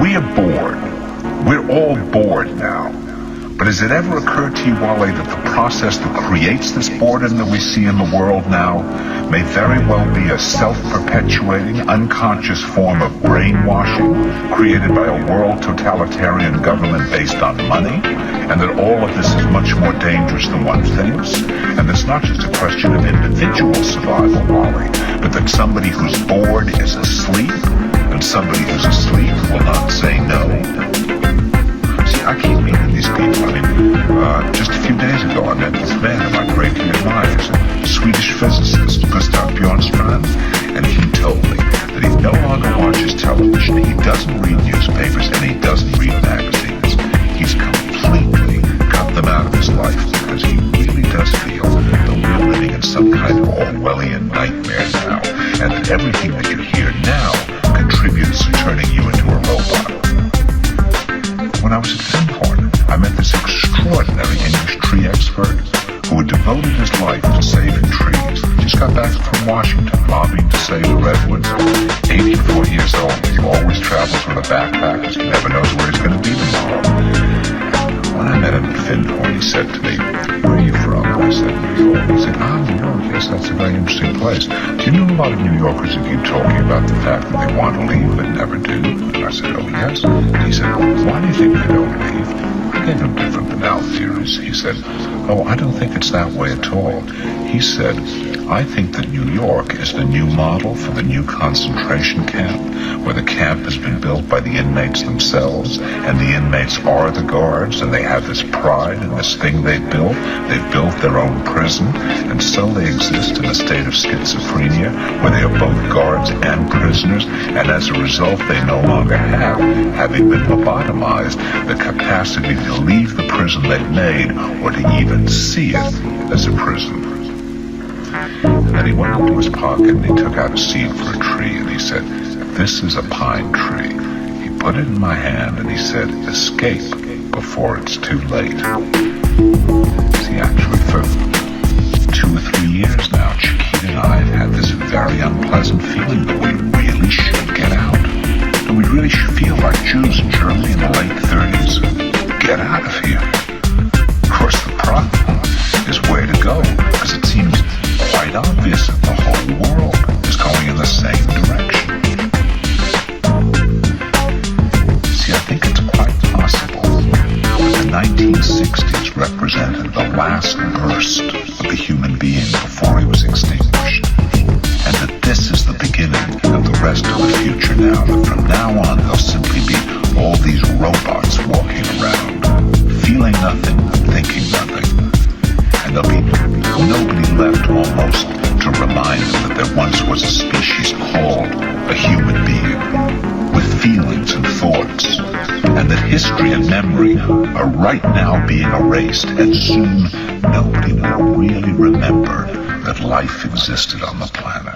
We are bored. We're all bored now. But has it ever occurred to you, Wale, that the process that creates this boredom that we see in the world now may very well be a self-perpetuating, unconscious form of brainwashing created by a world totalitarian government based on money, and that all of this is much more dangerous than one thinks, and it's not just a question of individual survival, Wale, but that somebody who's bored is asleep, and somebody who's asleep will not say no. I keep meeting these people. Just a few days ago, I met this man whom I greatly admire. He's a Swedish physicist, Gustav Bjornstrand, and he told me that he no longer watches television, he doesn't read newspapers, and he doesn't read magazines. He's completely cut them out of his life because he really does feel that we're living in some kind of Orwellian nightmare now, and that everything that you hear now contributes to turning you into a robot. When I was at Findhorn, I met this extraordinary English tree expert who had devoted his life to saving trees. He just got back from Washington, lobbying to save the redwoods. 84 years old, he always travels with a backpack because he never knows where he's going to be tomorrow. When I met him at Findhorn, he said to me, "Where are you from?" I said, "New York." He said, New York, yes, that's a very interesting place. Do you know a lot of New Yorkers who keep talking about the fact that they want to leave but never do? I said, "Oh, yes." He said, "Why do you think they don't leave?" I gave him different banal theories. He said, "Oh, I don't think it's that way at all." He said, "I think that New York is the new model for the new concentration camp, where the camp has been built by the inmates themselves, and the inmates are the guards, and they have this pride in this thing they've built. They've built their own prison, and so they exist in a state of schizophrenia, where they are both guards and prisoners, and as a result they no longer have, having been lobotomized, the capacity to leave the prison they've made, or to even see it as a prison." And then he went into his pocket and he took out a seed for a tree and he said, "This is a pine tree." He put it in my hand and he said, "Escape before it's too late." See, actually for 2 or 3 years now, Chiquita and I have had this very unpleasant feeling that we really should get out. And we really should feel like Jews in Germany in the late 30s. Get out of here. Of course, the problem is where to go, because it seems quite obvious that the whole world is going in the same direction. See, I think it's quite possible that the 1960s represented the last burst of the human being before he was extinguished, and that this is the beginning of the rest of the future now, that from now on there'll simply be all these robots walking around, feeling nothing, thinking nothing, and there'll be nobody left almost to remind them that there once was a species called a human being with feelings and thoughts, and that history and memory are right now being erased, and soon nobody will really remember that life existed on the planet.